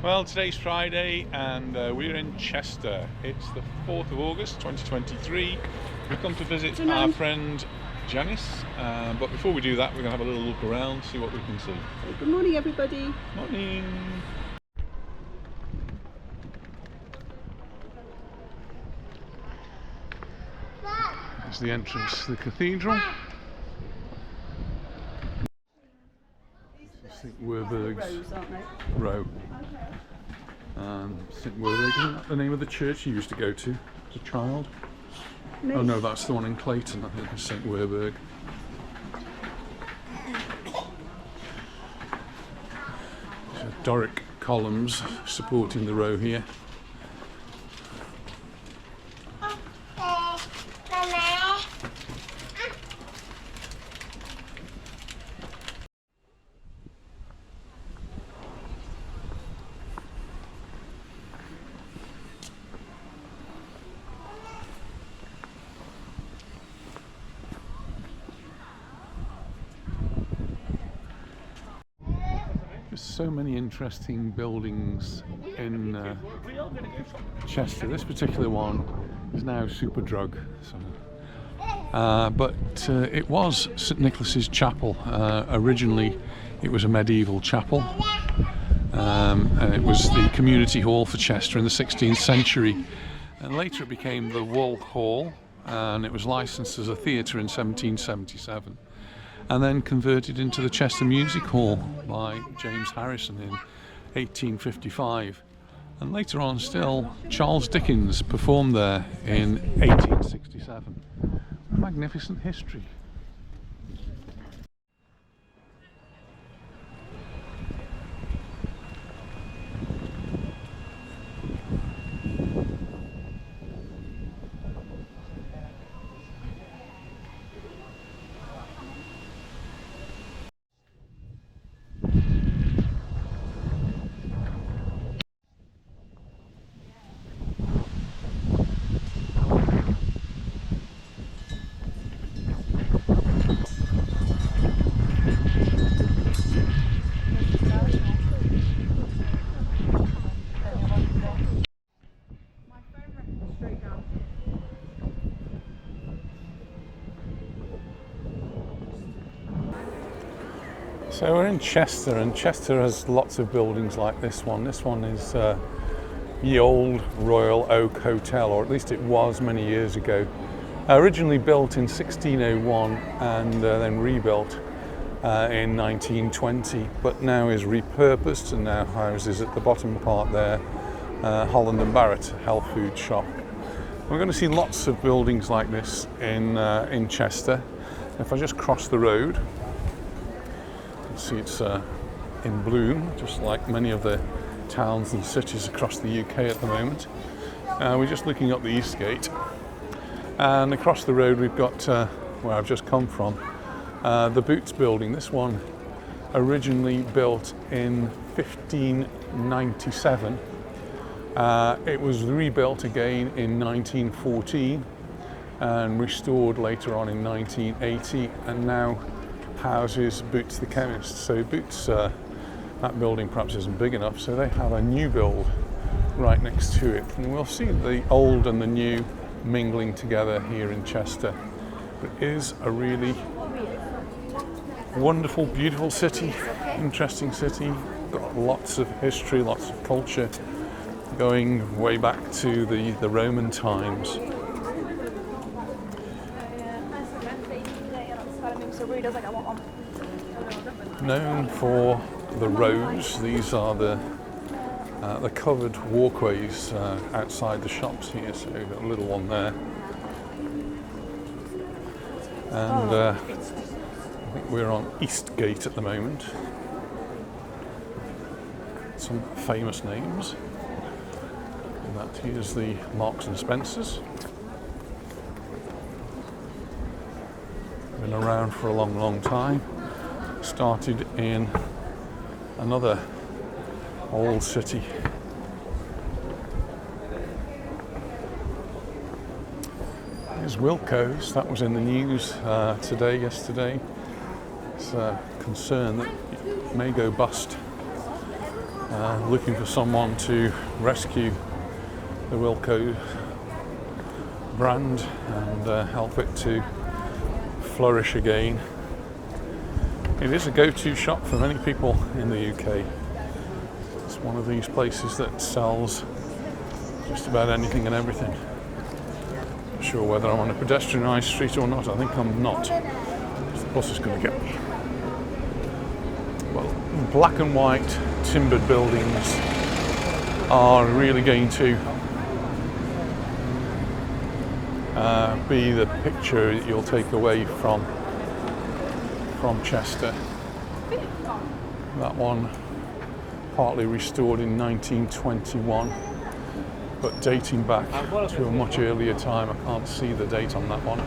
Well, today's Friday and we're in Chester. It's the 4th of August 2023. We've come to visit our friend Janice, but before we do that we're going to have a little look around, see what we can see. Good morning everybody. Morning! There's the entrance to the cathedral. St Werburgh's Row. St Werburgh, isn't that the name of the church you used to go to as a child? No. Oh no, that's the one in Clayton, I think it's St Werburgh. So Doric columns supporting the row here. So many interesting buildings in Chester. This particular one is now Superdrug, but it was St Nicholas's Chapel. Originally it was a medieval chapel, and it was the community hall for Chester in the 16th century, and later it became the Wool Hall, and it was licensed as a theatre in 1777. And then converted into the Chester Music Hall by James Harrison in 1855. And later on still, Charles Dickens performed there in 1867. A magnificent history. So we're in Chester, and Chester has lots of buildings like this one. This one is the old Royal Oak Hotel, or at least it was many years ago. Originally built in 1601 and then rebuilt in 1920, but now is repurposed and now houses at the bottom part there Holland and Barrett health food shop. We're going to see lots of buildings like this in Chester. If I just cross the road, see it's in bloom, just like many of the towns and cities across the UK at the moment. We're just looking up the Eastgate, and across the road we've got where I've just come from, the Boots building. This one originally built in 1597. It was rebuilt again in 1914 and restored later on in 1980, and now houses Boots the chemist. So Boots, that building perhaps isn't big enough, so they have a new build right next to it, and we'll see the old and the new mingling together here in Chester. But it is a really wonderful, beautiful city, interesting city, got lots of history, lots of culture, going way back to the Roman times. Known for the roads, these are the covered walkways outside the shops here, so we've got a little one there. And I think we're on Eastgate at the moment. Some famous names. And that here's the Marks and Spencers. Been around for a long, long time. Started in another old city. Here's Wilko's. That was in the news yesterday. It's a concern that it may go bust. looking for someone to rescue the Wilko brand and help it to flourish again. It is a go-to shop for many people in the UK. It's one of these places that sells just about anything and everything. Not sure whether I'm on a pedestrianised street or not. I think I'm not. The bus is going to get me. Well, black and white timbered buildings are really going to be the picture that you'll take away from Chester. That one partly restored in 1921, but dating back to a much earlier time. I can't see the date on that one.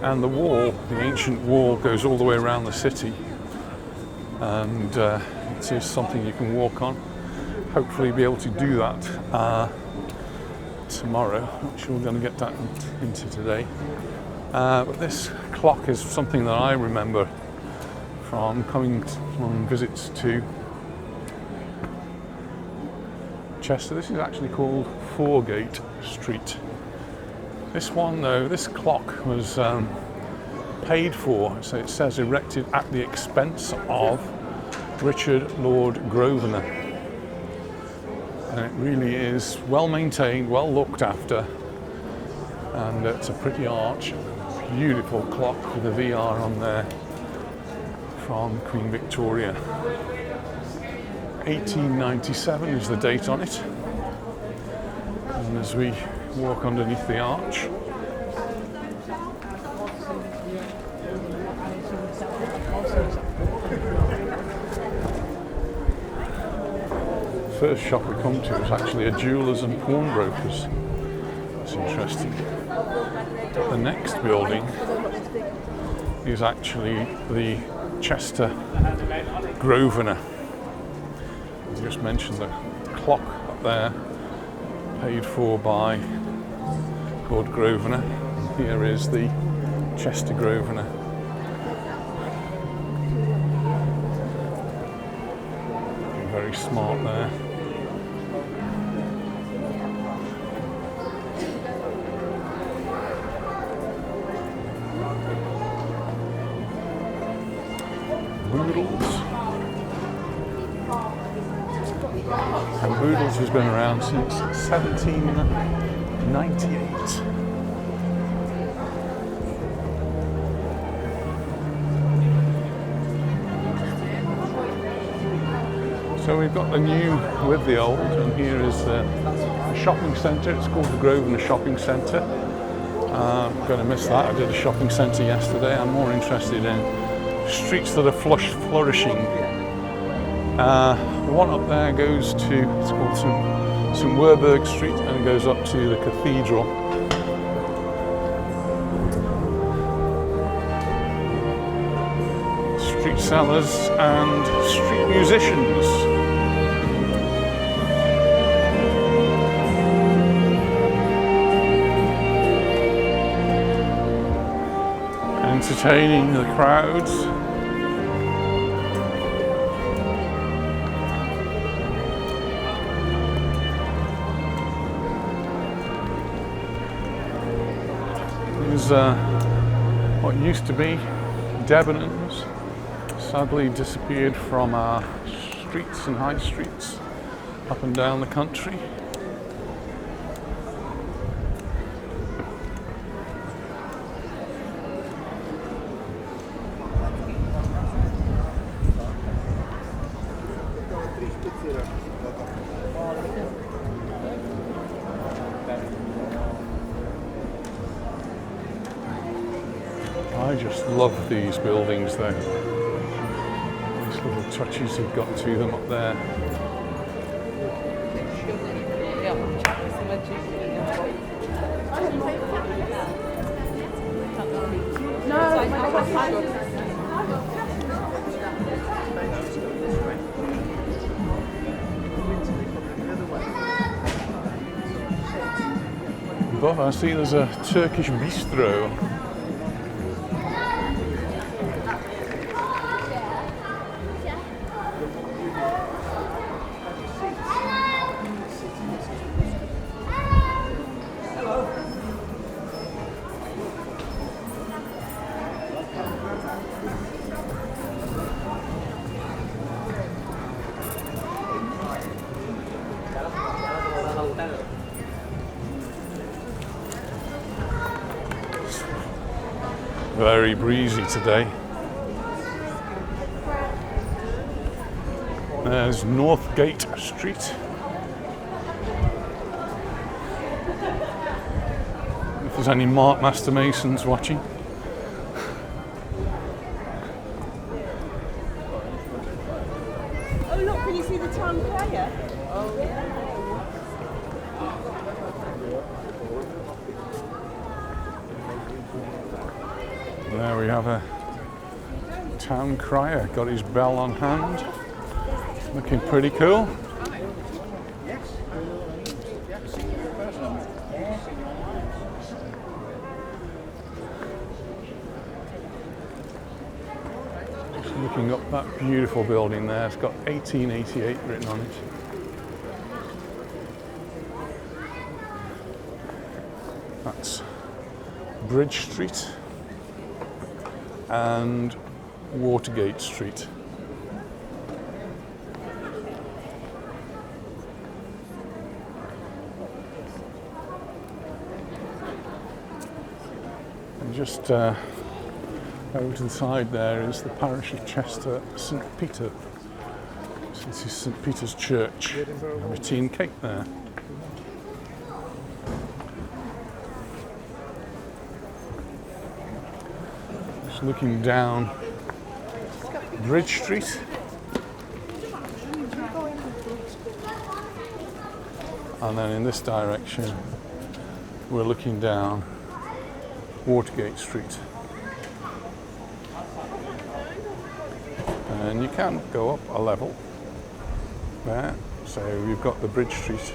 And the wall, the ancient wall, goes all the way around the city, and it is something you can walk on. Hopefully be able to do that tomorrow. Not sure we're going to get that into today. But this clock is something that I remember from coming on visits to Chester. This is actually called Foregate Street. This one, though, this clock was paid for, so it says erected at the expense of Richard Lord Grosvenor. And it really is well maintained, well looked after, and it's a pretty arch, beautiful clock with a VR on there from Queen Victoria. 1897 is the date on it. And as we walk underneath the arch, first shop we come to is actually a jewellers and pawnbrokers. That's interesting. The next building is actually the Chester Grosvenor. I just mentioned the clock up there, paid for by Lord Grosvenor. Here is the Chester Grosvenor. Very smart there. Boodles. And Boodles has been around since 1798. So we've got the new with the old, and here is the shopping centre. It's called the Grosvenor Shopping Centre. I'm going to miss that. I did a shopping centre yesterday. I'm more interested in streets that are flourishing. The one up there goes to, it's called St Werburgh Street, and it goes up to the cathedral. Street sellers and street musicians. Entertaining the crowds. There's what used to be Debenhams, sadly disappeared from our streets and high streets up and down the country. I just love these buildings though. These little touches you've got to them up there. above I see there's a Turkish bistro. Very breezy today. There's Northgate Street. If there's any Master Masons watching. Oh look, can you see the town crier? There we have a town crier, got his bell on hand, looking pretty cool. Just looking up that beautiful building there, it's got 1888 written on it. That's Bridge Street and Watergate Street. And just over to the side there is the parish of Chester St Peter. So this is St Peter's Church. Have a tea and cake there. Looking down Bridge Street, and then in this direction we're looking down Watergate Street, and you can go up a level there. So we've got the Bridge Street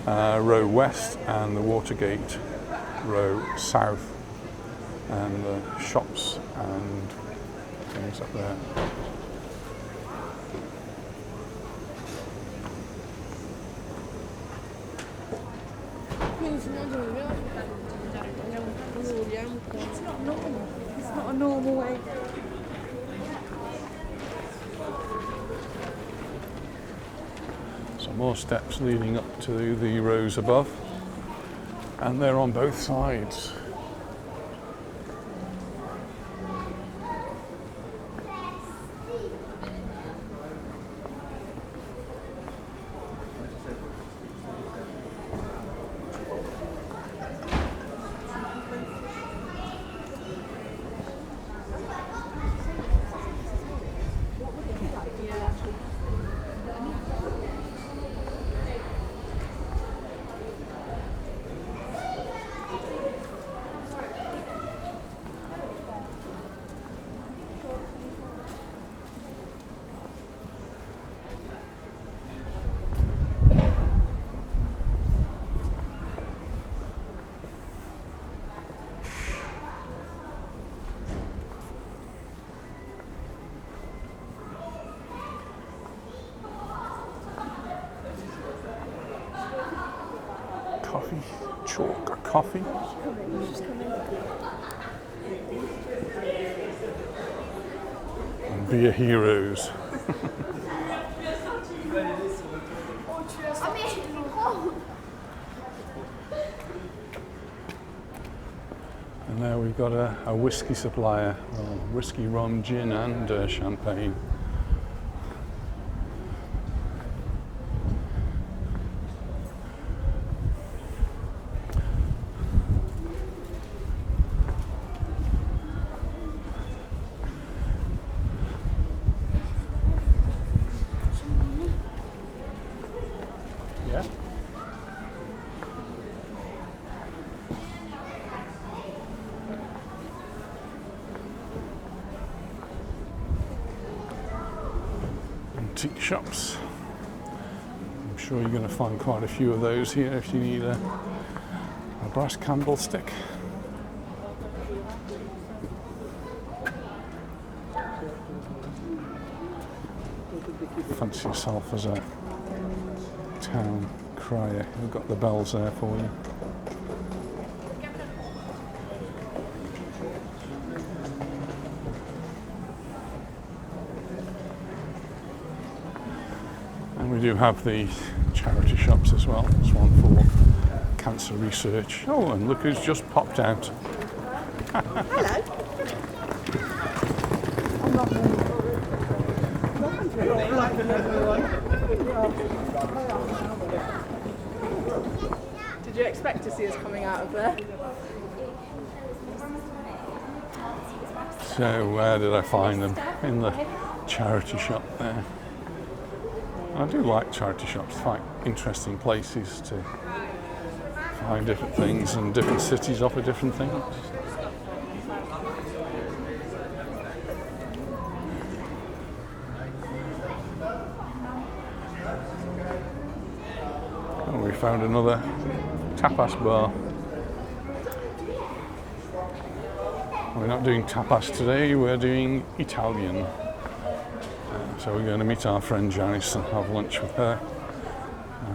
row west and the Watergate row south, and the shops and things up there. It's not normal. It's not a normal way. Some more steps leading up to the rows above, and they're on both sides. Chalk coffee. And beer heroes. And there we've got a whiskey supplier, whiskey, rum, gin and champagne. Antique shops. I'm sure you're going to find quite a few of those here if you need brass candlestick. Fancy yourself as a town crier. We've got the bells there for you. And we do have the charity shops as well. There's one for cancer research. Oh, and look who's just popped out. Hello. Did you expect to see us coming out of there? So where did I find them? In the charity shop there. I do like charity shops, quite interesting places to find different things, and different cities offer different things. And we found another tapas bar. We're not doing tapas today, we're doing Italian. So we're going to meet our friend Janice and have lunch with her.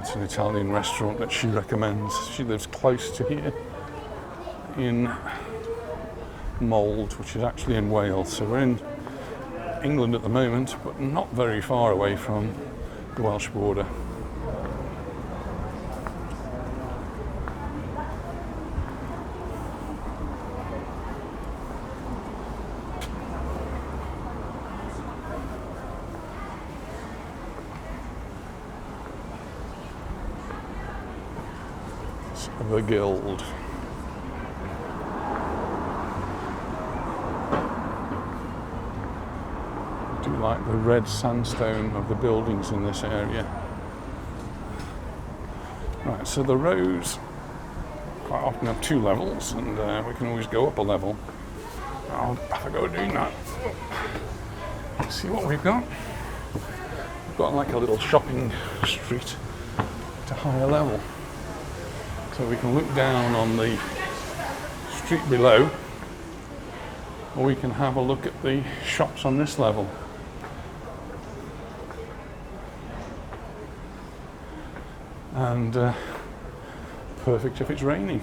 It's an Italian restaurant that she recommends. She lives close to here in Mold, which is actually in Wales. So we're in England at the moment, but not very far away from the Welsh border. The Guild. I do like the red sandstone of the buildings in this area. Right, so the rows quite often have two levels, and we can always go up a level. I'll have a go doing that. Let's see what we've got. We've got like a little shopping street at a higher level. So we can look down on the street below, or we can have a look at the shops on this level. And perfect if it's raining.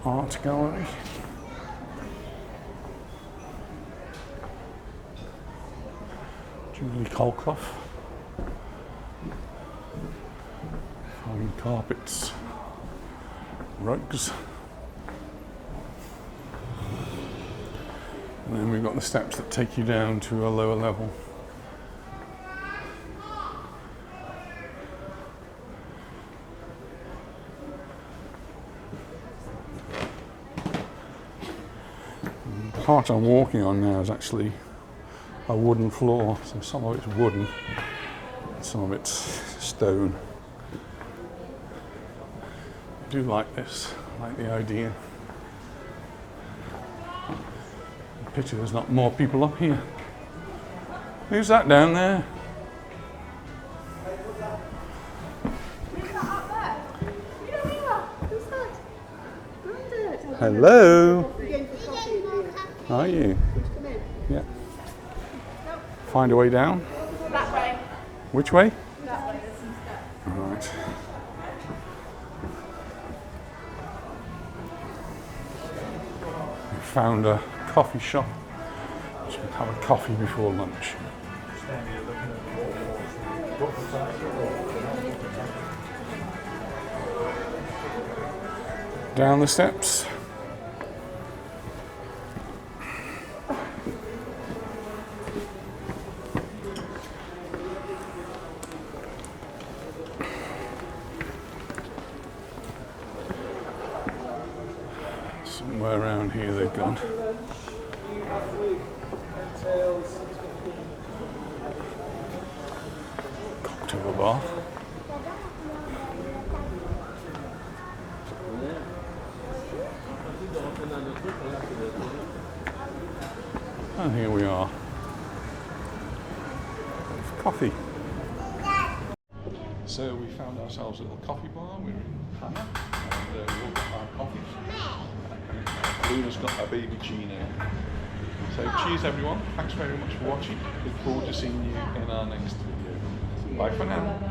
Art gallery. Julie Colclough. Fine carpets, rugs. And then we've got the steps that take you down to a lower level. The part I'm walking on now is actually a wooden floor, so some of it's wooden, some of it's stone. I do like this, I like the idea. Pity there's not more people up here. Who's that down there? Who's that up there? You know who you are? Who's that? Brandon. Hello. We're going for coffee in here. Are you? Want to come in? Yeah. Find a way down? That way. Which way? That way. There's some steps. Right. We found a coffee shop. So we have a coffee before lunch. Down the steps. Somewhere around here they've gone. Cocktail bar. And here we are. Coffee. So we found ourselves a little coffee bar. We're in Hannah, and we all got our coffees. Luna's got our baby Gino. So cheers everyone. Thanks very much for watching. Look forward to seeing you in our next video. Bye for now.